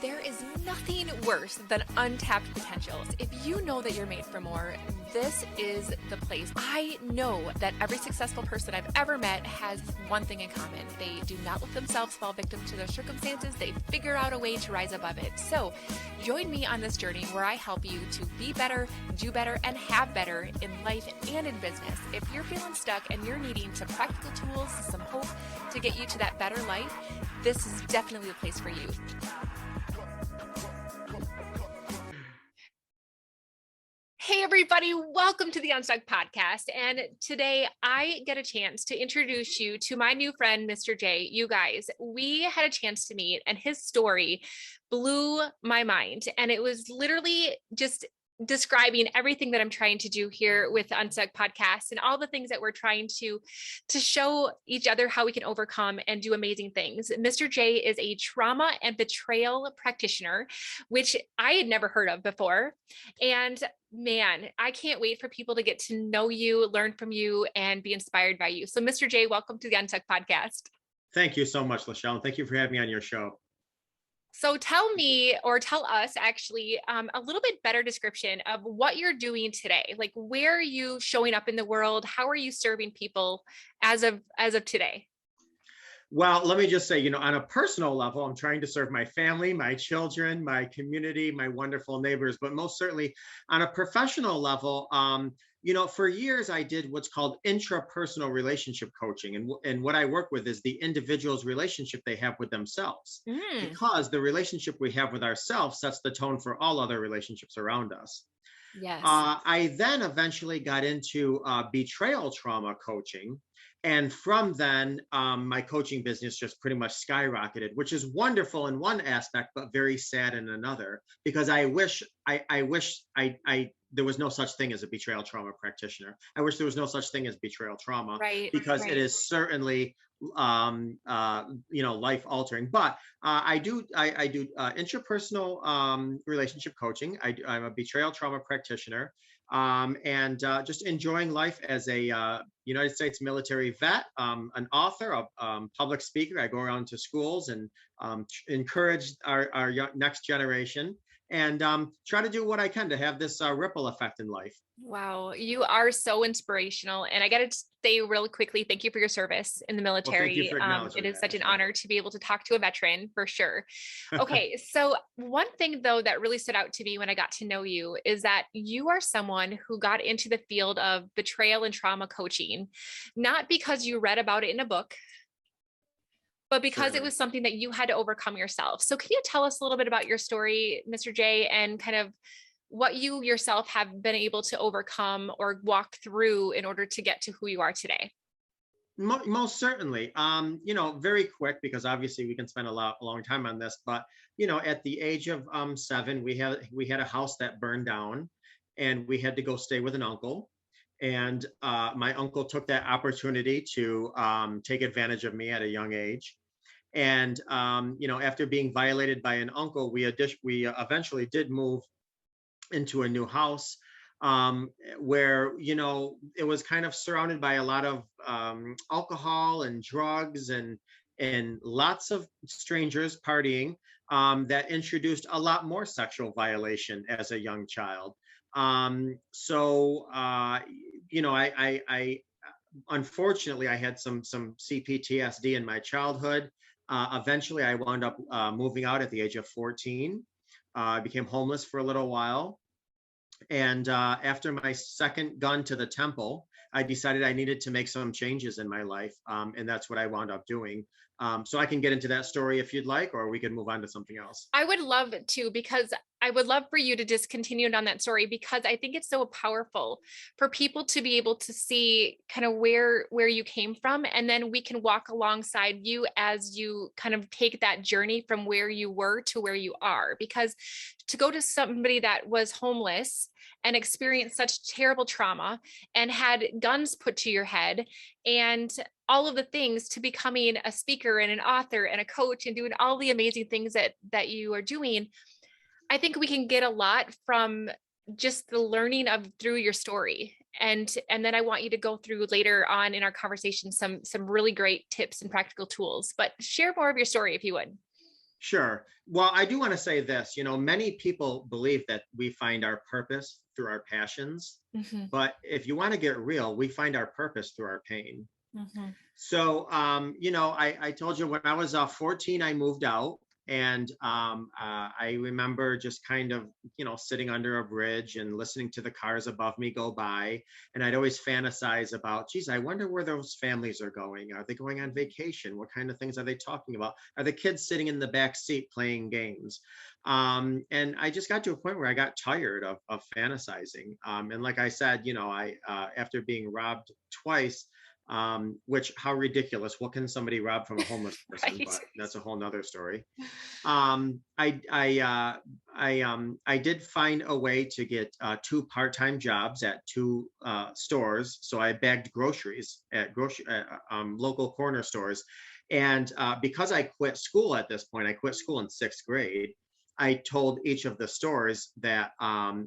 There is nothing worse than untapped potentials. If you know that you're made for more, this is the place. I know that every successful person I've ever met has one thing in common. They do not let themselves fall victim to their circumstances. They figure out a way to rise above it. So join me on this journey where I help you to be better, do better, and have better in life and in business. If you're feeling stuck and you're needing some practical tools, some hope to get you to that better life, this is definitely the place for you. Hey everybody, welcome to the UNSTUCK podcast. And today I get a chance to introduce you to my new friend, Mr. J. You guys, we had a chance to meet and his story blew my mind. And it was literally just describing everything that I'm trying to do here with the UNSTUCK podcast and all the things that we're trying to show each other how we can overcome and do amazing things. Mr. J is a trauma and betrayal practitioner, which I had never heard of before. And man, I can't wait for people to get to know you, learn from you, and be inspired by you. So Mr. J, welcome to the UNSTUCK podcast. Thank you so much, Lachelle. And thank you for having me on your show. So tell me, or tell us actually, a little bit better description of what you're doing today. Like, where are you showing up in the world? How are you serving people as of today? Well, let me just say, on a personal level, I'm trying to serve my family, my children, my community, my wonderful neighbors, but most certainly on a professional level, for years I did what's called intrapersonal relationship coaching. And what I work with is the individual's relationship they have with themselves, because the relationship we have with ourselves sets the tone for all other relationships around us. Yes. I then eventually got into betrayal trauma coaching. And from then, my coaching business just pretty much skyrocketed, which is wonderful in one aspect, but very sad in another, because I wish there was no such thing as a betrayal trauma practitioner. I wish there was no such thing as betrayal trauma, Right, because right. it is certainly life altering. But I do interpersonal relationship coaching. I'm a betrayal trauma practitioner, and just enjoying life as a United States military vet, an author, a public speaker. I go around to schools and encourage our next generation, and try to do what I can to have this ripple effect in life. Wow, you are so inspirational. And I got to say real quickly, thank you for your service in the Well, thank you military. for acknowledging It is that, such an Michelle. honor to be able to talk to a veteran for sure. Okay, so one thing though that really stood out to me when I got to know you is that you are someone who got into the field of betrayal and trauma coaching, not because you read about it in a book, but because Certainly. it was something that you had to overcome yourself. So can you tell us a little bit about your story, Mr. J, and kind of what you yourself have been able to overcome or walk through in order to get to who you are today? Most certainly. Very quick, because obviously we can spend a long time on this, but at the age of 7, we had a house that burned down, and we had to go stay with an uncle. And my uncle took that opportunity to take advantage of me at a young age. And after being violated by an uncle, we eventually did move into a new house, where it was kind of surrounded by a lot of alcohol and drugs, and lots of strangers partying, that introduced a lot more sexual violation as a young child. I unfortunately, I had some CPTSD in my childhood. Eventually I wound up moving out at the age of 14. I became homeless for a little while. And after my second gun to the temple, I decided I needed to make some changes in my life. And that's what I wound up doing. So I can get into that story if you'd like, or we can move on to something else. I would love to, because I would love for you to just continue on that story, because I think it's so powerful for people to be able to see kind of where you came from. And then we can walk alongside you as you kind of take that journey from where you were to where you are. Because to go to somebody that was homeless and experienced such terrible trauma and had guns put to your head and all of the things, to becoming a speaker and an author and a coach and doing all the amazing things that you are doing, I think we can get a lot from just the learning of through your story. And then I want you to go through later on in our conversation some really great tips and practical tools, but share more of your story if you would. Sure. Well, I do want to say this, many people believe that we find our purpose through our passions, Hmm. but if you want to get real, we find our purpose through our pain. Hmm. So, I told you when I was 14, I moved out. And I remember just kind of, sitting under a bridge and listening to the cars above me go by. And I'd always fantasize about, geez, I wonder where those families are going. Are they going on vacation? What kind of things are they talking about? Are the kids sitting in the back seat playing games? And I just got to a point where I got tired of fantasizing. And like I said, after being robbed twice, which how ridiculous. What can somebody rob from a homeless person? Right. But that's a whole nother story. I did find a way to get two part-time jobs at two stores. So I bagged groceries at local corner stores. And because I quit school at this point, I quit school in sixth grade. I told each of the stores that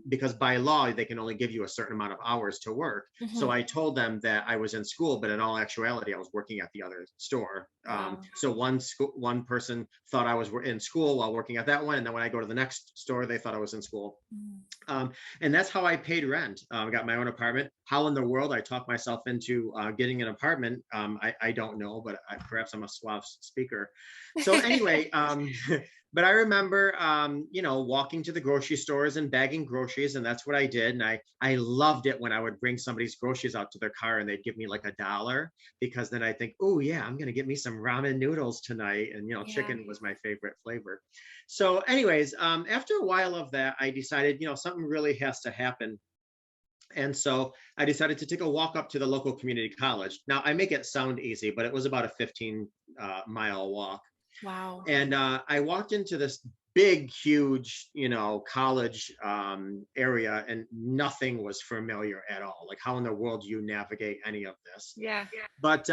because by law they can only give you a certain amount of hours to work. So Hmm. I told them that I was in school, but in all actuality, I was working at the other store. Wow. So one person thought I was in school while working at that one, and then when I go to the next store, they thought I was in school. Mm. And that's how I paid rent. Got my own apartment. How in the world I talked myself into getting an apartment, I don't know, but perhaps I'm a suave speaker. So anyway, but I remember, walking to the grocery stores and bagging groceries, and that's what I did. And I loved it when I would bring somebody's groceries out to their car and they'd give me like $1, because then I think, oh yeah, I'm gonna get me some ramen noodles tonight, and Yeah. chicken was my favorite flavor. So, anyways, after a while of that, I decided, something really has to happen. And so I decided to take a walk up to the local community college. Now, I make it sound easy, but it was about a 15-mile walk. Wow. And I walked into this big, huge, college area, and nothing was familiar at all. Like, how in the world do you navigate any of this? Yeah. But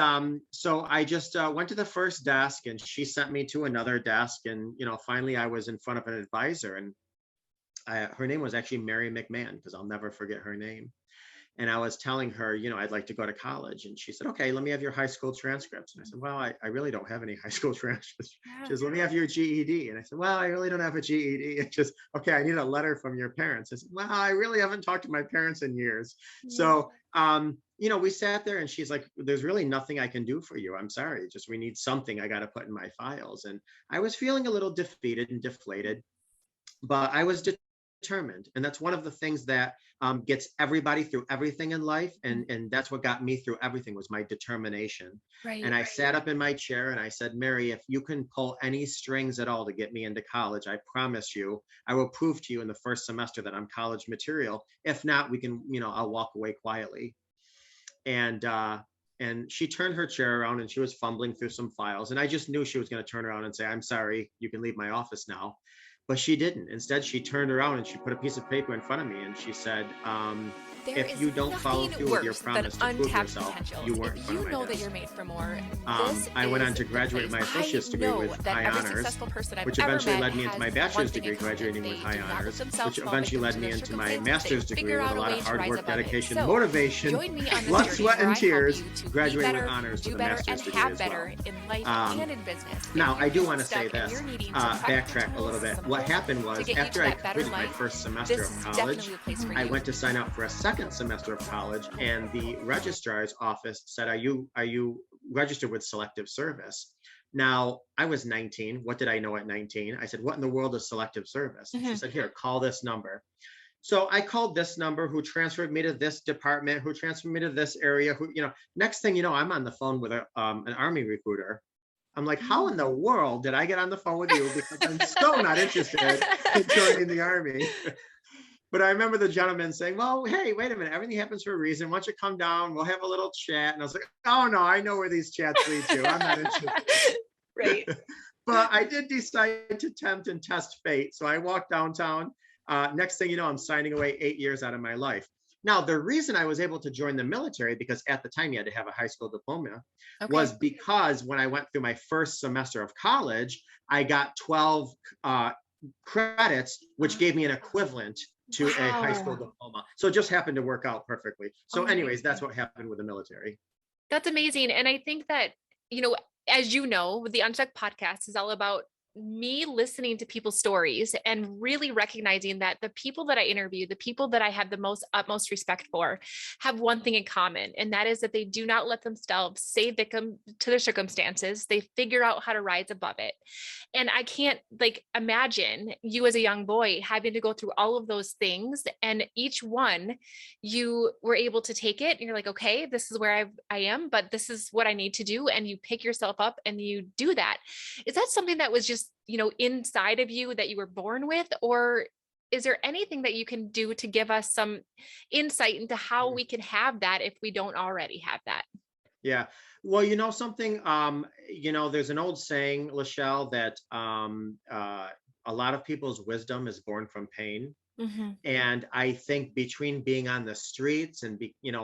so I just went to the first desk, and she sent me to another desk. And, finally I was in front of an advisor, and her name was actually Mary McMahon, because I'll never forget her name. And I was telling her, I'd like to go to college. And she said, okay, let me have your high school transcripts. And I said, well, I really don't have any high school transcripts. Yeah. She says, let me have your GED. And I said, well, I really don't have a GED. It's just, okay, I need a letter from your parents. I said, well, I really haven't talked to my parents in years. Yeah. So, we sat there, and she's like, there's really nothing I can do for you. I'm sorry. Just, we need something I got to put in my files. And I was feeling a little defeated and deflated, but I was determined. And that's one of the things that gets everybody through everything in life. And that's what got me through everything, was my determination. And Right. I sat up in my chair and I said, Mary, if you can pull any strings at all to get me into college, I promise you, I will prove to you in the first semester that I'm college material. If not, we can, I'll walk away quietly. And she turned her chair around, and she was fumbling through some files. And I just knew she was going to turn around and say, I'm sorry, you can leave my office now. But she didn't. Instead, she turned around and she put a piece of paper in front of me, and she said, There if is you don't follow nothing through with your worse than promise to prove untapped yourself, potential. you weren't in If front you of my know that desk. you're made for more, this I went on is to the graduate place. my associate's I degree know with that high every honors, successful person I've which ever eventually met led me into my has bachelor's one thing in degree, common. graduating They with high do not let honors, themselves which fall eventually victim led to me their into my circumstances. They master's degree figure with out a a lot way of to hard rise work, above it. dedication, So motivation, join me on this blood, journey sweat, where and I help tears, you to be graduate with better, honors do with a better, and master's degree have as well. better in life and in business. Now, If I you're do feeling want to say stuck and this, you're needing some practical backtrack a little tools, bit. some What hope happened to was, get you to after I that better completed my life, first semester this of is college, definitely a place for I you. went to sign up for a second semester of college, and the registrar's office said, are you registered with selective service? Now, I was 19. What did I know at 19? I said, what in the world is selective service? She Mhm. said, here, call this number. So I called this number, who transferred me to this department, who transferred me to this area, next thing you know, I'm on the phone with an Army recruiter. I'm like, how in the world did I get on the phone with you? Because I'm so not interested in joining the Army. But I remember the gentleman saying, well, hey, wait a minute, everything happens for a reason. Why don't you come down? We'll have a little chat. And I was like, oh no, I know where these chats lead to. I'm not interested. Right. But I did decide to tempt and test fate. So I walked downtown. Next thing you know, I'm signing away 8 years out of my life. Now, the reason I was able to join the military, because at the time you had to have a high school diploma, Okay. was because when I went through my first semester of college, I got 12 credits, which gave me an equivalent to a high school Wow. diploma. So it just happened to work out perfectly. So anyways, that's Amazing. what happened with the military. That's amazing. And I think that, you know, as you know, the Unstuck podcast is all about me listening to people's stories and really recognizing that the people that I interview, the people that I have the most utmost respect for, have one thing in common, and that is that they do not let themselves stay victim to their circumstances. They figure out how to rise above it. And I can't like imagine you as a young boy having to go through all of those things, and each one you were able to take it and you're like, okay, this is where I am, but this is what I need to do, and you pick yourself up and you do that. Is that something that was just, inside of you that you were born with, or is there anything that you can do to give us some insight into how we can have that if we don't already have that? Yeah. Well, something, there's an old saying, Lachelle, that a lot of people's wisdom is born from pain. Mm-hmm. And I think between being on the streets and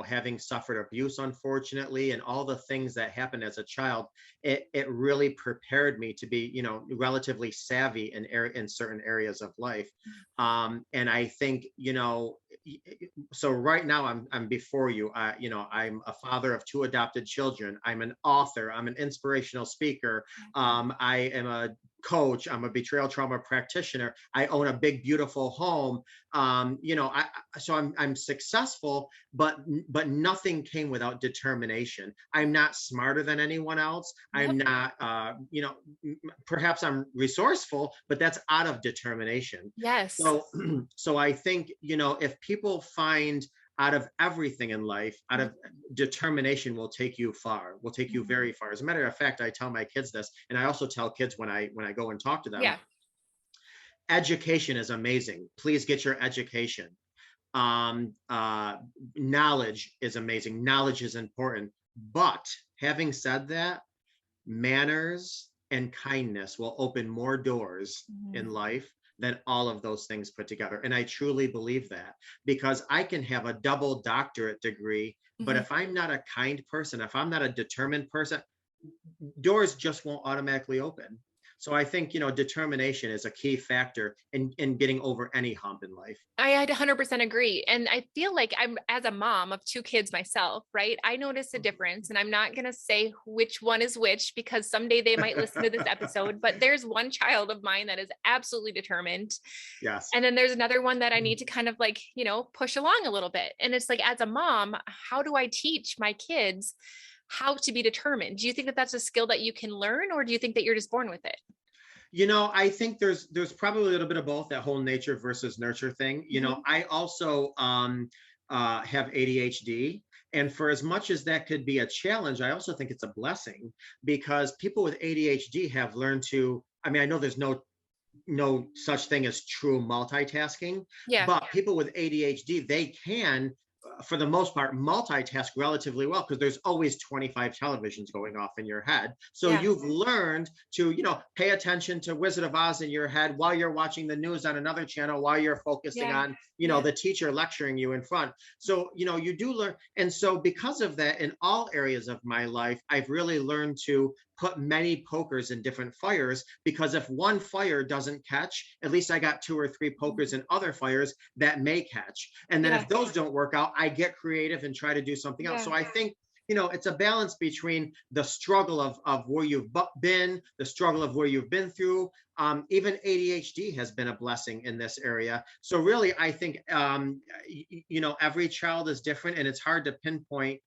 having suffered abuse, unfortunately, and all the things that happened as a child, it really prepared me to be relatively savvy in certain areas of life. And I think so right now I'm before you. I'm a father of 2 adopted children. I'm an author. I'm an inspirational speaker. I am a coach. I'm a betrayal trauma practitioner. I own a big, beautiful home. So I'm successful, but nothing came without determination. I'm not smarter than anyone else. I'm Yep. not, perhaps I'm resourceful, but that's out of determination. Yes. So, so I think, if people find out of everything in life, out of determination will take you far, will take you Mhm. very far. As a matter of fact, I tell my kids this, and I also tell kids when I go and talk to them, Yeah. education is amazing. Please get your education. um, uh, Knowledge is amazing. Knowledge is important. But having said that, manners and kindness will open more doors in Mhm. life than all of those things put together. And I truly believe that, because I can have a double doctorate degree, but Mhm. if I'm not a kind person, if I'm not a determined person, doors just won't automatically open. So I think, determination is a key factor in getting over any hump in life. I 100% agree. And I feel like I'm, as a mom of 2 kids myself, right? I notice a difference, and I'm not going to say which one is which because someday they might listen to this episode, but there's one child of mine that is absolutely determined. Yes. And then there's another one that I need to kind of like, push along a little bit. And it's like, as a mom, how do I teach my kids how to be determined? Do you think that that's a skill that you can learn, or do you think that you're just born with it? I think there's probably a little bit of both, that whole nature versus nurture thing. Mhm. I also have ADHD. And for as much as that could be a challenge, I also think it's a blessing, because people with ADHD have learned to, I mean, I know there's no such thing as true multitasking, Yeah. but people with ADHD, they can, for the most part, multitask relatively well, because there's always 25 televisions going off in your head. So Yeah. you've learned to, pay attention to Wizard of Oz in your head while you're watching the news on another channel, while you're focusing Yeah. on, Yeah. the teacher lecturing you in front. So, you do learn. And so because of that, in all areas of my life, I've really learned to put many pokers in different fires, because if one fire doesn't catch, at least I got 2 or 3 pokers in other fires that may catch. And then Yeah. if those don't work out, I get creative and try to do something else. Yeah. So I think, it's a balance between the struggle of where you've been, the struggle of where you've been through. Even ADHD has been a blessing in this area. So really, I think, every child is different, and it's hard to pinpoint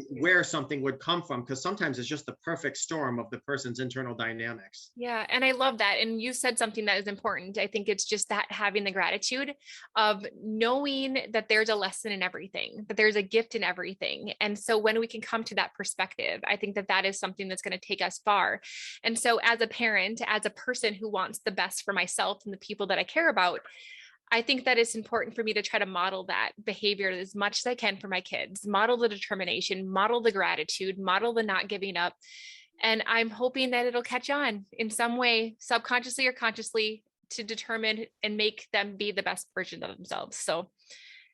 where something would come from, because sometimes it's just the perfect storm of the person's internal dynamics. Yeah. And I love that. And you said something that is important. I think it's just that having the gratitude of knowing that there's a lesson in everything, that there's a gift in everything. And so when we can come to that perspective, I think that that is something that's going to take us far. And so as a parent, as a person who wants the best for myself and the people that I care about, I think that it's important for me to try to model that behavior as much as I can for my kids, model the determination, model the gratitude, model the not giving up. And I'm hoping that it'll catch on in some way, subconsciously or consciously, to determine and make them be the best version of themselves. So,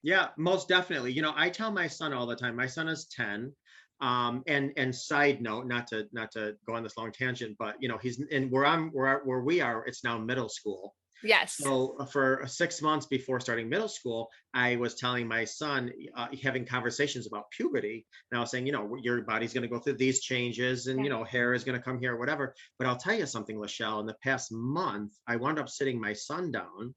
Yeah, most definitely. I tell my son all the time. My son is 10. And side note, not to go on this long tangent, but he's in where we are, it's now middle school. Yes. So for 6 months before starting middle school, I was telling my son, having conversations about puberty. And I was saying, your body's going to go through these changes and, Yeah. hair is going to come here or whatever. But I'll tell you something, Lachelle, in the past month, I wound up sitting my son down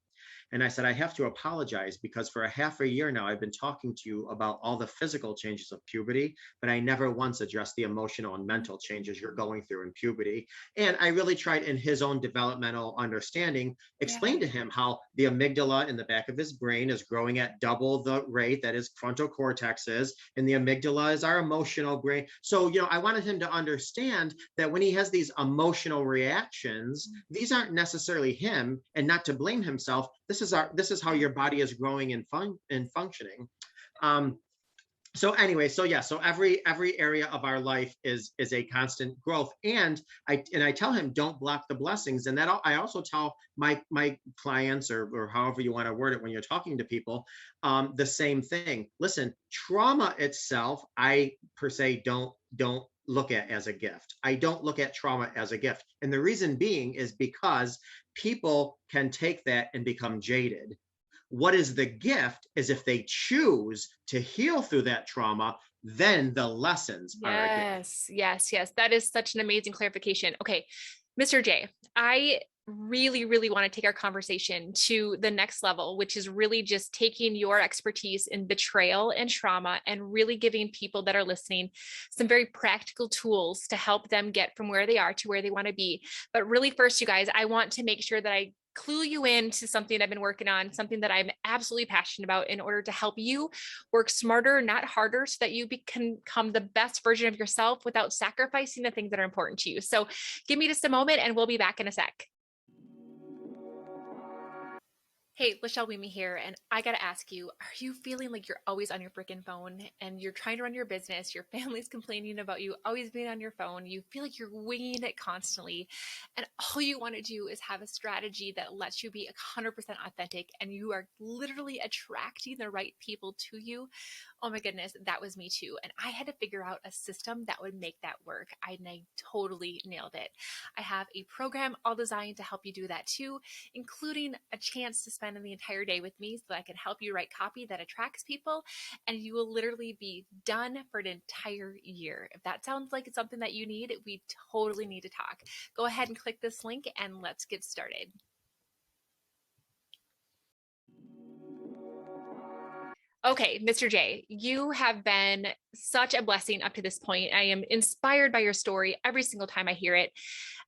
and I said, I have to apologize because for a half a year now, I've been talking to you about all the physical changes of puberty, but I never once addressed the emotional and mental changes you're going through in puberty. And I really tried, in his own developmental understanding, Yeah. explain to him how the amygdala in the back of his brain is growing at double the rate that his frontal cortex is, and the amygdala is our emotional brain. So, I wanted him to understand that when he has these emotional reactions, these aren't necessarily him, and not to blame himself. This is how your body is growing and functioning. So anyway, so every area of our life is a constant growth, and I tell him, don't block the blessings. And that I also tell my clients, or however you want to word it when you're talking to people, the same thing. Listen, trauma itself, I per se don't look at as a gift. I don't look at trauma as a gift, and the reason being is because people can take that and become jaded. What is the gift is if they choose to heal through that trauma, then the lessons are a gift. Yes. That is such an amazing clarification. Okay, Mr. J, I really, really want to take our conversation to the next level, which is really just taking your expertise in betrayal and trauma and really giving people that are listening some very practical tools to help them get from where they are to where they want to be. But really, first, you guys, I want to make sure that I clue you into something I've been working on, something that I'm absolutely passionate about in order to help you work smarter, not harder, so that you can become the best version of yourself without sacrificing the things that are important to you. So give me just a moment and we'll be back in a sec. Hey, lachellewieme here, and I gotta ask you, are you feeling like you're always on your freaking phone and you're trying to run your business, your family's complaining about you always being on your phone, you feel like you're winging it constantly, and all you want to do is have a strategy that lets you be 100% authentic and you are literally attracting the right people to you? Oh my goodness, that was me too. And I had to figure out a system that would make that work. And I totally nailed it. I have a program all designed to help you do that too, including a chance to spend the entire day with me so that I can help you write copy that attracts people. And you will literally be done for an entire year. If that sounds like it's something that you need, we totally need to talk. Go ahead and click this link and let's get started. Okay, Mr. J, you have been such a blessing up to this point. I am inspired by your story every single time I hear it.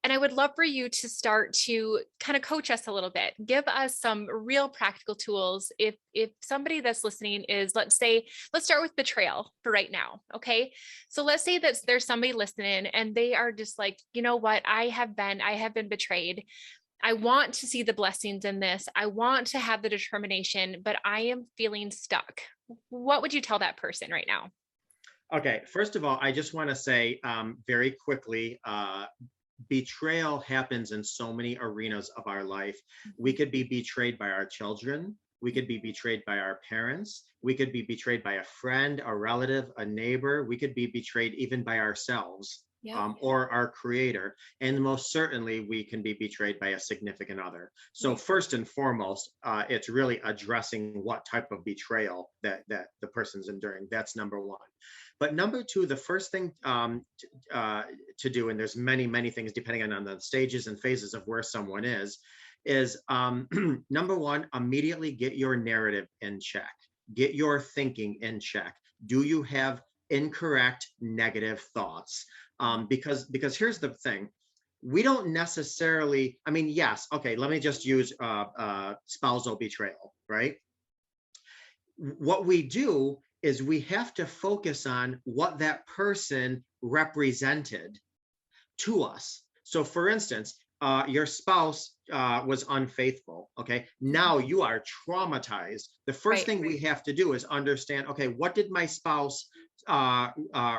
And I would love for you to start to kind of coach us a little bit. Give us some real practical tools. If somebody that's listening is, let's start with betrayal for right now. Okay. So let's say that there's somebody listening and they are just like, you know what, I have been betrayed. I want to see the blessings in this. I want to have the determination, but I am feeling stuck. What would you tell that person right now? Okay, first of all, I just want to say very quickly, betrayal happens in so many arenas of our life. We could be betrayed by our children. We could be betrayed by our parents. We could be betrayed by a friend, a relative, a neighbor. We could be betrayed even by ourselves. Yeah. Or our creator. And most certainly, we can be betrayed by a significant other. So first and foremost, it's really addressing what type of betrayal that the person's enduring. That's number one. But number two, the first thing to do, and there's many things depending on the stages and phases of where someone is number one, immediately get your narrative in check. Get your thinking in check. Do you have incorrect negative thoughts? Because here's the thing. We don't necessarily, I mean, yes, okay, let me just use spousal betrayal, right? What we do is we have to focus on what that person represented to us. So for instance, your spouse was unfaithful. Okay. Now you are traumatized. The first thing we have to do is understand, okay, what did my spouse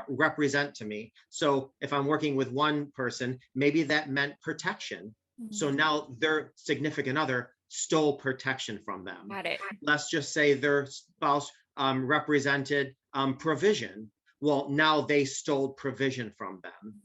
represent to me? So if I'm working with one person, maybe that meant protection. So now their significant other stole protection from them. Got it. Let's just say their spouse represented provision. Well, now they stole provision from them,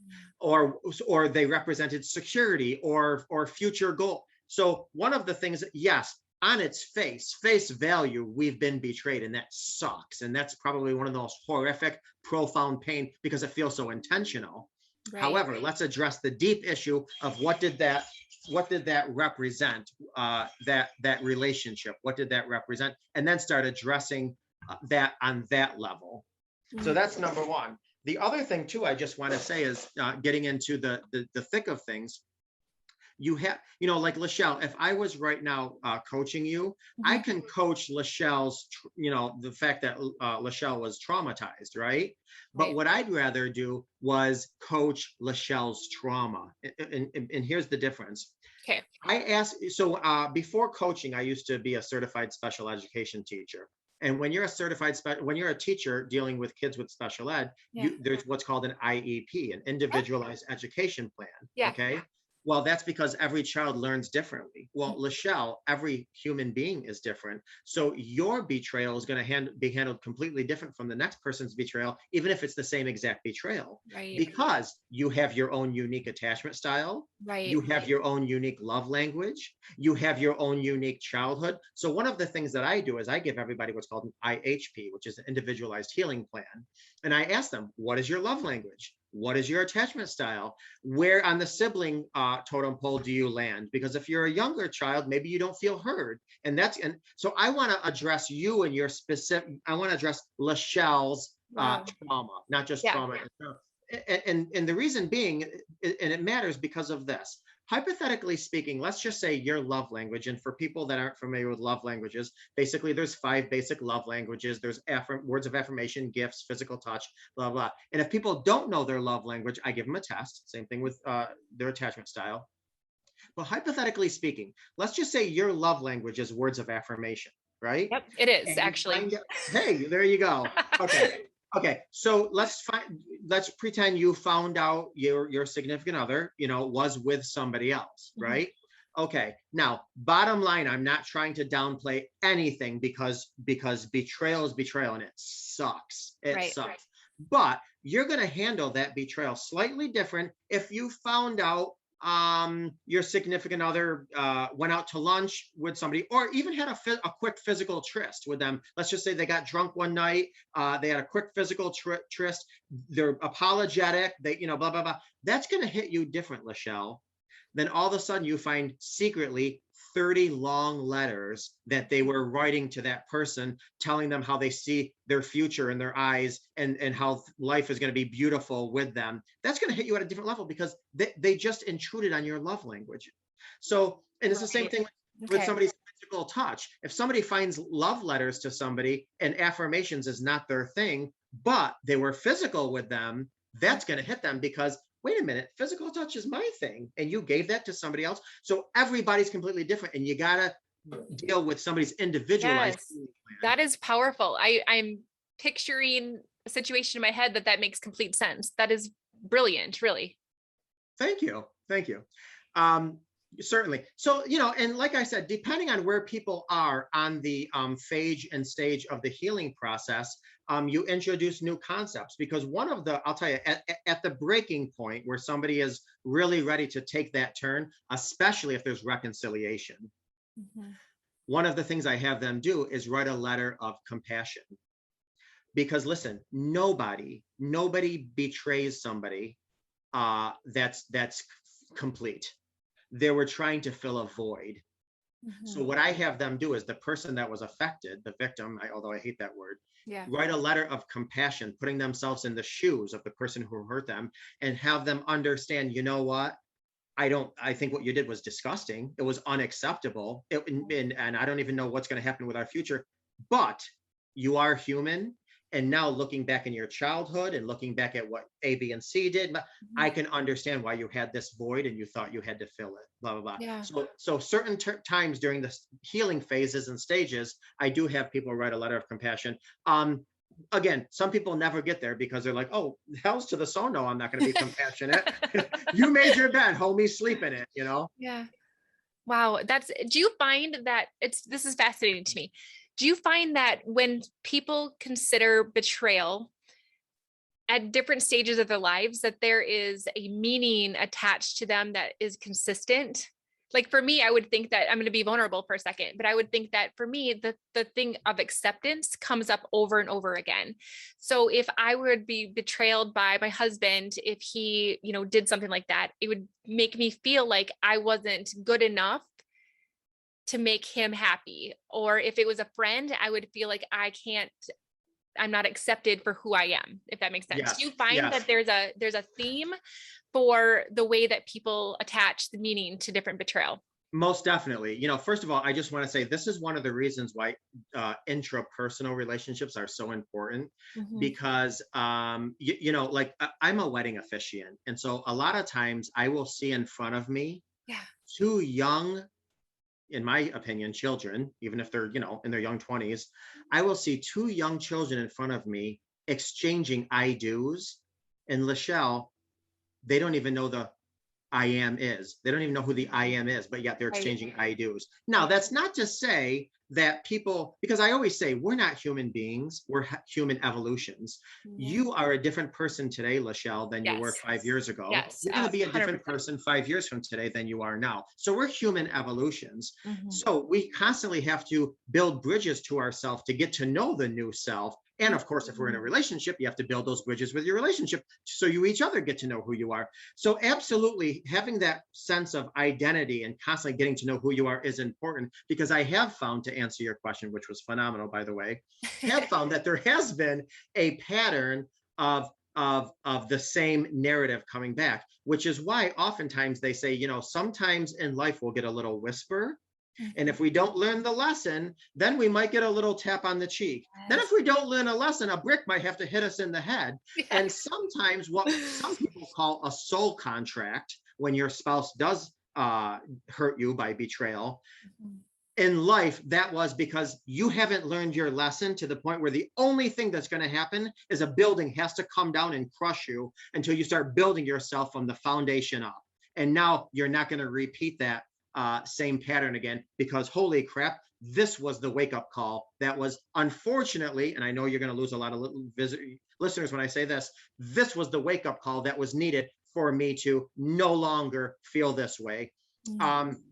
or they represented security or future goal. So one of the things, yes, on its face value, we've been betrayed, and that sucks. And that's probably one of the most horrific, profound pain because it feels so intentional. Right. However, let's address the deep issue of what did that represent, that relationship? What did that represent? And then start addressing that on that level. So that's number one. The other thing too, I just want to say is getting into the thick of things. You have, like Lachelle, if I was right now coaching you, I can coach Lachelle's, the fact that Lachelle was traumatized, right? But what I'd rather do was coach Lachelle's trauma. And here's the difference. Okay. I asked, so before coaching, I used to be a certified special education teacher. And when you're a teacher dealing with kids with special ed, there's what's called an IEP, an individualized education plan. Yeah. Okay. Well, that's because every child learns differently. Well, Lachelle, every human being is different. So your betrayal is going to be handled completely different from the next person's betrayal, even if it's the same exact betrayal. Right. Because you have your own unique attachment style. Right. You have your own unique love language. You have your own unique childhood. So one of the things that I do is I give everybody what's called an IHP, which is an individualized healing plan. And I ask them, what is your love language? What is your attachment style? Where on the sibling totem pole do you land? Because if you're a younger child, maybe you don't feel heard. And so I want to address you and your specific, I want to address Lachelle's trauma, not just trauma. And the reason being, and it matters because of this. Hypothetically speaking, let's just say your love language, and for people that aren't familiar with love languages, basically there's 5 basic love languages. There's words of affirmation, gifts, physical touch, blah, blah. And if people don't know their love language, I give them a test. Same thing with their attachment style. But hypothetically speaking, let's just say your love language is words of affirmation, right? Yep, it is actually. Hey, there you go. Okay. Okay, so let's pretend you found out your significant other, was with somebody else, right? Okay, now bottom line, I'm not trying to downplay anything because betrayal is betrayal and it sucks. It sucks. But you're going to handle that betrayal slightly different if you found out your significant other went out to lunch with somebody, or even had a quick physical tryst with them. Let's just say they got drunk one night, they had a quick physical tryst, they're apologetic, they blah blah blah. That's going to hit you different, Lachelle. Then all of a sudden you find secretly 30 long letters that they were writing to that person, telling them how they see their future in their eyes and how life is going to be beautiful with them. That's going to hit you at a different level because they just intruded on your love language. So, and it's the same thing with somebody's physical touch. If somebody finds love letters to somebody and affirmations is not their thing, but they were physical with them, that's going to hit them because wait a minute, physical touch is my thing. And you gave that to somebody else. So everybody's completely different. And you got to deal with somebody's individualized. Yes, that is powerful. I'm picturing a situation in my head that makes complete sense. That is brilliant, really. Thank you. Thank you. Certainly. So, and like I said, depending on where people are on the phase and stage of the healing process, you introduce new concepts because I'll tell you, at the breaking point where somebody is really ready to take that turn, especially if there's reconciliation, one of the things I have them do is write a letter of compassion. Because listen, nobody betrays somebody that's complete. They were trying to fill a void. So what I have them do is the person that was affected, the victim, although I hate that word, write a letter of compassion, putting themselves in the shoes of the person who hurt them and have them understand, you know what? I think what you did was disgusting. It was unacceptable. And I don't even know what's going to happen with our future, but you are human. And now looking back in your childhood and looking back at what A, B, and C did, I can understand why you had this void and you thought you had to fill it, blah, blah, blah. Yeah. So certain times during the healing phases and stages, I do have people write a letter of compassion. Again, some people never get there because they're like, oh, hell's to the so no, I'm not going to be compassionate. You made your bed, homie, sleep in it, Yeah. Wow. Do you find that this is fascinating to me. Do you find that when people consider betrayal at different stages of their lives, that there is a meaning attached to them that is consistent? like for me, I would think that I'm going to be vulnerable for a second, but I would think that for me, the thing of acceptance comes up over and over again. So if I would be betrayed by my husband, if he, did something like that, it would make me feel like I wasn't good enough to make him happy. Or if it was a friend, I would feel like I'm not accepted for who I am, if that makes sense. Do Yes, you find yes. that there's a theme for the way that people attach the meaning to different betrayal? Most definitely. First of all, I just want to say this is one of the reasons why intrapersonal relationships are so important Mhm. because, like I'm a wedding officiant. And so a lot of times I will see in front of me Yeah. two young, in my opinion, children, even if they're, in their young 20s, I will see two young children in front of me exchanging I do's. And Lachelle, they don't even know the I am is. They don't even know who the I am is, but yet they're Right. exchanging I do's. Now, that's not to say that people, because I always say we're not human beings, we're human evolutions. Yeah. You are a different person today, Lachelle, than you were Yes. 5 years ago. Yes. You're going to be a different 100%. person 5 years from today than you are now. So we're human evolutions. Mhm. So we constantly have to build bridges to ourselves to get to know the new self. And of course, if we're in a Mhm. relationship, you have to build those bridges with your relationship so you each other get to know who you are. So absolutely having that sense of identity and constantly getting to know who you are is important because I have found, to answer your question, which was phenomenal, by the way, have found that there has been a pattern of the same narrative coming back, which is why oftentimes they say, sometimes in life we'll get a little whisper. And Mhm. if we don't learn the lesson, then we might get a little tap on the cheek. Then, if Yes. we don't learn a lesson, a brick might have to hit us in the head. And Yes. sometimes, what some people call a soul contract, when your spouse does hurt you by betrayal, Mhm. in life, that was because you haven't learned your lesson to the point where the only thing that's going to happen is a building has to come down and crush you until you start building yourself from the foundation up. And now you're not going to repeat that same pattern again because holy crap, this was the wake up call that was unfortunately, and I know you're going to lose a lot of listeners when I say this was the wake up call that was needed for me to no longer feel this way. Mhm. Um,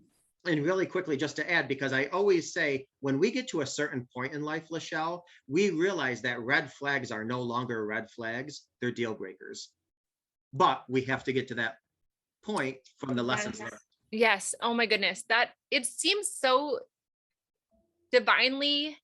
and really quickly, just to add, because I always say when we get to a certain point in life, Lachelle, we realize that red flags are no longer red flags, they're deal breakers. But we have to get to that point from the lessons Yes. learned. Yes. Oh my goodness. That it seems so divinely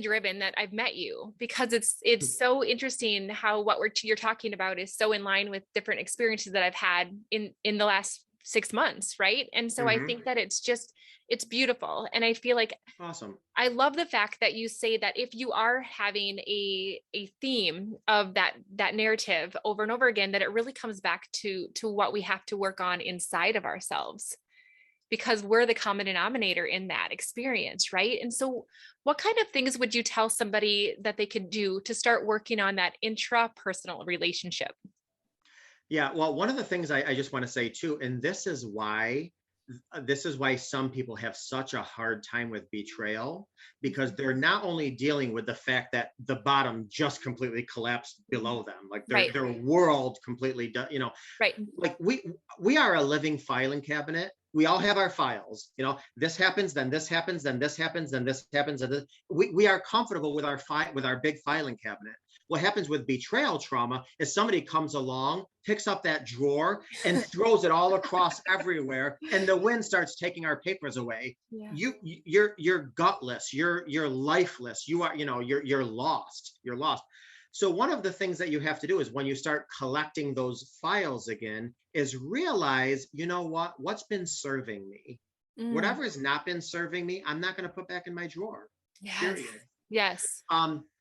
driven that I've met you, because it's so interesting how what you're talking about is so in line with different experiences that I've had in the last 6 months, right? And so I Mm-hmm. think that it's beautiful, and I feel like Awesome. I love the fact that you say that if you are having a theme of that narrative over and over again, that it really comes back to what we have to work on inside of ourselves, because we're the common denominator in that experience, right? And so what kind of things would you tell somebody that they could do to start working on that intrapersonal relationship? Yeah, well, one of the things I just want to say too, and this is why some people have such a hard time with betrayal, because they're not only dealing with the fact that the bottom just completely collapsed below them, like Right. their world completely, Right. like we are a living filing cabinet. We all have our files. This happens, then this happens, then this happens, then this happens, and we are comfortable with our big filing cabinet. What happens with betrayal trauma is somebody comes along, picks up that drawer, and throws it all across everywhere, and the wind starts taking our papers away. Yeah. You're gutless. You're lifeless. You're lost. You're lost. So one of the things that you have to do is when you start collecting those files again is realize, what's been serving me. Mm. Whatever has not been serving me, I'm not going to put back in my drawer. Yes. Period. Yes.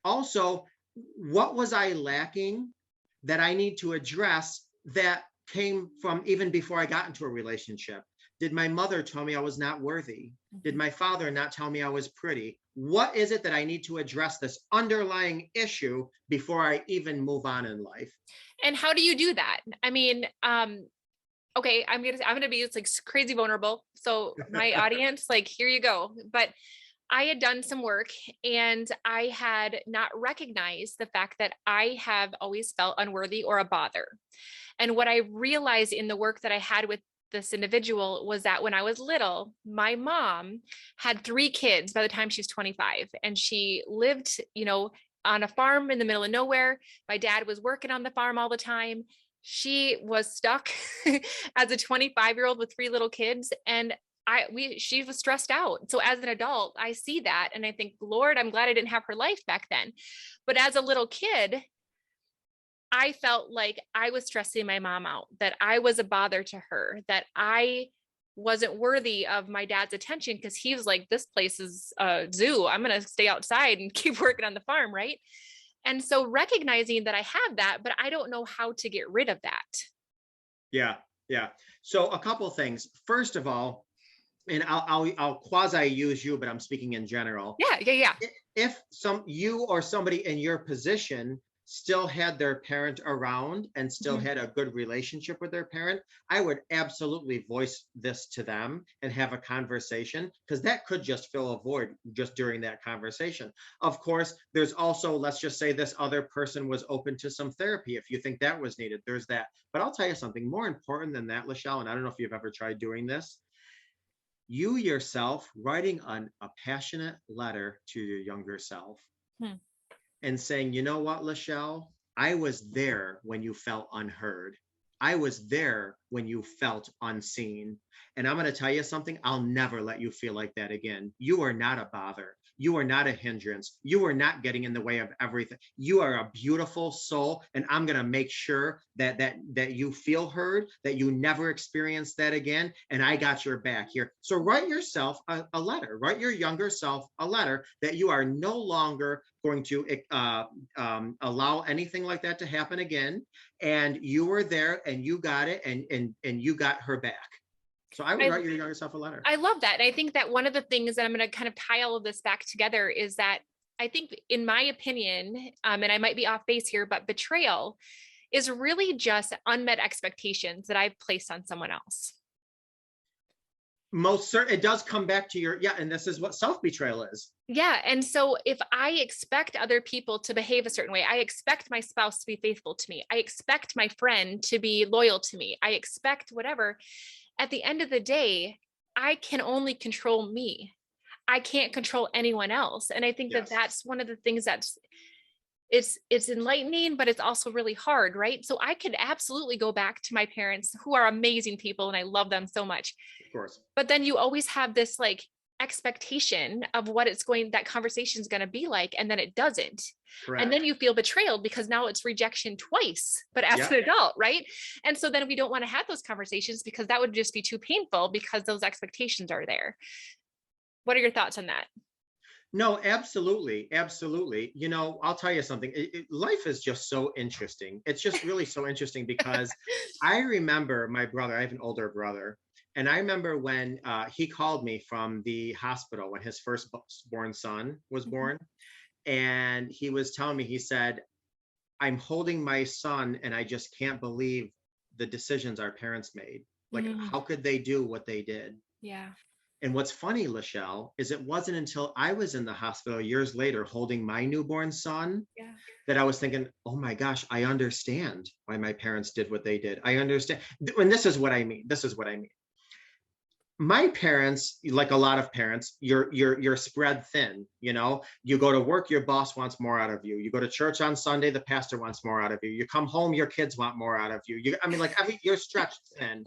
Also, what was I lacking that I need to address that came from even before I got into a relationship? Did my mother tell me I was not worthy? Did my father not tell me I was pretty? What is it that I need to address this underlying issue before I even move on in life? And how do you do that? I mean, okay, I'm gonna be, it's like crazy vulnerable. So my audience, like, here you go. But I had done some work and I had not recognized the fact that I have always felt unworthy or a bother. And what I realized in the work that I had with this individual was that when I was little, my mom had 3 kids by the time she was 25, and she lived, on a farm in the middle of nowhere. My dad was working on the farm all the time. She was stuck as a 25-year-old with 3 little kids. And she was stressed out. So as an adult, I see that and I think, Lord, I'm glad I didn't have her life back then. But as a little kid, I felt like I was stressing my mom out, that I was a bother to her, that I wasn't worthy of my dad's attention because he was like, this place is a zoo. I'm going to stay outside and keep working on the farm. Right. And so recognizing that I have that, but I don't know how to get rid of that. Yeah, yeah. So a couple of things. First of all, and I'll quasi use you, but I'm speaking in general. Yeah, yeah, yeah. If you or somebody in your position still had their parent around and still had a good relationship with their parent, I would absolutely voice this to them and have a conversation, because that could just fill a void just during that conversation. Of course, there's also, let's just say this other person was open to some therapy if you think that was needed. There's that. But I'll tell you something more important than that, Lachelle, and I don't know if you've ever tried doing this. You yourself writing a passionate letter to your younger self. And saying, you know what, Lachelle, I was there when you felt unheard. I was there when you felt unseen. And I'm going to tell you something, I'll never let you feel like that again. You are not a bother. You are not a hindrance. You are not getting in the way of everything. You are a beautiful soul. And I'm going to make sure that you feel heard, that you never experience that again. And I got your back here. So write yourself a letter, write your younger self a letter that you are no longer going to allow anything like that to happen again. And you were there and you got it, and you got her back. So I would write your younger self a letter. I love that. And I think that one of the things that I'm going to kind of tie all of this back together is that I think, in my opinion, and I might be off base here, but betrayal is really just unmet expectations that I've placed on someone else. Most certain, it does come back to and this is what self-betrayal is. Yeah. And so if I expect other people to behave a certain way, I expect my spouse to be faithful to me, I expect my friend to be loyal to me, I expect whatever. At the end of the day, I can only control me. I can't control anyone else. And I think that that's one of the things that's it's enlightening, but it's also really hard, right? So I could absolutely go back to my parents, who are amazing people, and I love them so much. Of course. But then you always have this like expectation of what that conversation is going to be like, and then it doesn't. Correct. And then you feel betrayed because now it's rejection twice, but as an adult, right? And so then we don't want to have those conversations because that would just be too painful because those expectations are there. What are your thoughts on that? No, absolutely. Absolutely. I'll tell you something. Life is just so interesting. It's just really so interesting because I remember my brother, I have an older brother, and I remember when he called me from the hospital when his firstborn son was born. And he was telling me, he said, I'm holding my son and I just can't believe the decisions our parents made. Like, how could they do what they did? Yeah. And what's funny, Lachelle, is it wasn't until I was in the hospital years later holding my newborn son that I was thinking, oh my gosh, I understand why my parents did what they did. I understand. And this is what I mean. My parents, like a lot of parents, you're spread thin. You go to work, your boss wants more out of you. You go to church on Sunday, the pastor wants more out of you. You come home, your kids want more out of you. You're stretched thin.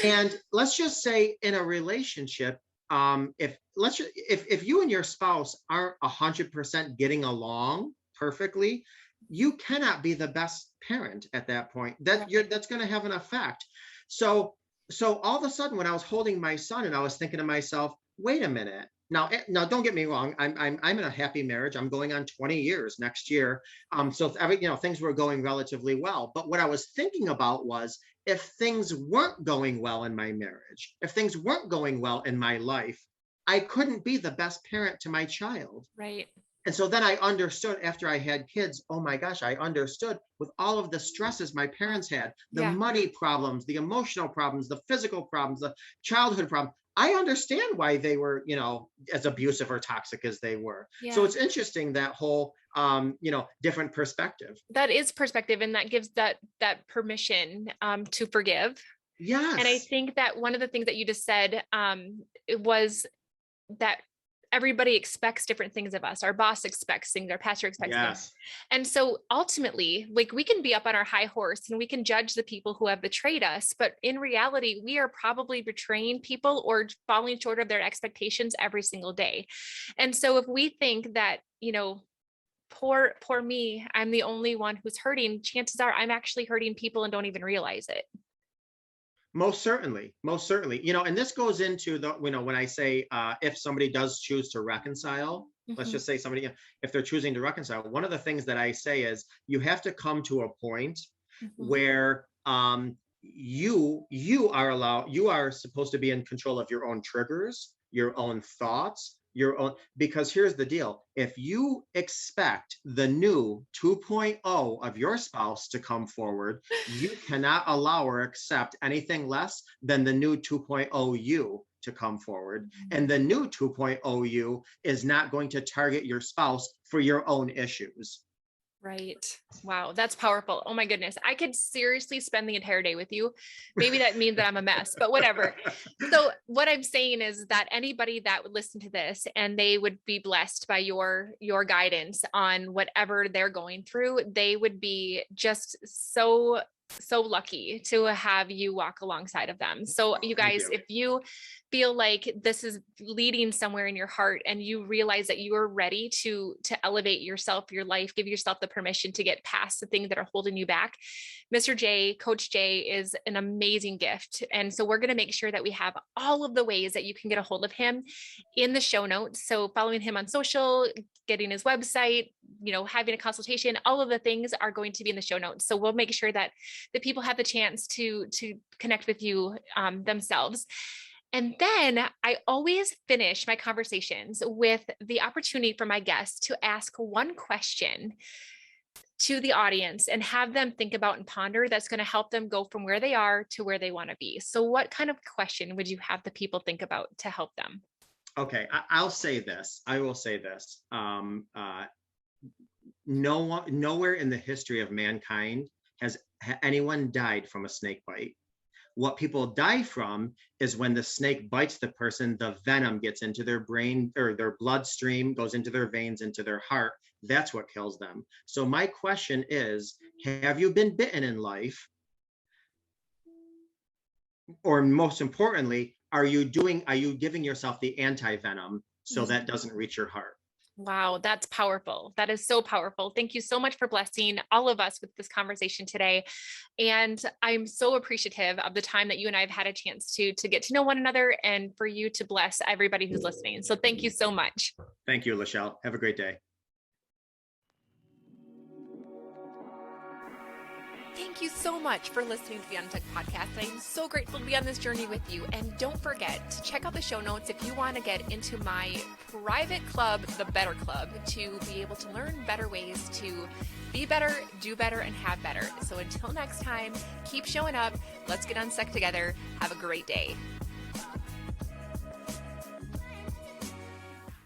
And let's just say in a relationship, if you and your spouse aren't 100% getting along perfectly, you cannot be the best parent at that point. That's going to have an effect. So all of a sudden, when I was holding my son and I was thinking to myself, wait a minute. Now, don't get me wrong. I'm in a happy marriage. I'm going on 20 years next year. So things were going relatively well. But what I was thinking about was, if things weren't going well in my marriage, if things weren't going well in my life, I couldn't be the best parent to my child. Right. And so then I understood after I had kids, oh my gosh, I understood with all of the stresses my parents had, the money problems, the emotional problems, the physical problems, the childhood problems. I understand why they were, as abusive or toxic as they were. So Yeah. it's interesting, that whole, different perspective. That is perspective, and that gives that permission to forgive. And I Yes. think that one of the things that you just said, it was that everybody expects different things of us. Our boss expects things, our pastor expects things. Yes. And so ultimately, like, we can be up on our high horse and we can judge the people who have betrayed us, but in reality, we are probably betraying people or falling short of their expectations every single day. And so if we think that, poor me, I'm the only one who's hurting, chances are I'm actually hurting people and don't even realize it. Most certainly, most certainly. And this goes into the, when I say, if somebody does choose to reconcile, let's Mhm. just say somebody, if they're choosing to reconcile, one of the things that I say is you have to come to a point Mhm. where, you are supposed to be in control of your own triggers, your own thoughts, your own, because here's the deal. If you expect the new 2.0 of your spouse to come forward, you cannot allow or accept anything less than the new 2.0 you to come forward. And the new 2.0 you is not going to target your spouse for your own issues. Right. Wow, that's powerful. Oh my goodness. I could seriously spend the entire day with you. Maybe that means that I'm a mess, but whatever. So what I'm saying is that anybody that would listen to this and they would be blessed by your guidance on whatever they're going through, they would be just so lucky to have you walk alongside of them. So Oh, you thank guys, you. if you feel like this is leading somewhere in your heart and you realize that you are ready to elevate yourself, your life, give yourself the permission to get past the things that are holding you back, Mr. J, Coach J is an amazing gift. And so we're going to make sure that we have all of the ways that you can get a hold of him in the show notes. So following him on social, getting his website, having a consultation, all of the things are going to be in the show notes. So we'll make sure that the people have the chance to connect with you themselves. And then I always finish my conversations with the opportunity for my guests to ask one question to the audience and have them think about and ponder that's going to help them go from where they are to where they want to be. So what kind of question would you have the people think about to help them? Okay, I'll say this. I will say this. Nowhere in the history of mankind has anyone died from a snake bite. What people die from is when the snake bites the person, the venom gets into their brain or their bloodstream, goes into their veins, into their heart. That's what kills them. So my question is, have you been bitten in life? Or most importantly, are you giving yourself the anti-venom so that doesn't reach your heart? Wow, that's powerful. That is so powerful. Thank you so much for blessing all of us with this conversation today. And I'm so appreciative of the time that you and I have had a chance to get to know one another and for you to bless everybody who's listening. So thank you so much. Thank you, Lachelle. Have a great day. Thank you so much for listening to the UNSTUCK podcast. I'm so grateful to be on this journey with you. And don't forget to check out the show notes if you want to get into my private club, the Better Club, to be able to learn better ways to be better, do better, and have better. So until next time, keep showing up. Let's get unstuck together. Have a great day.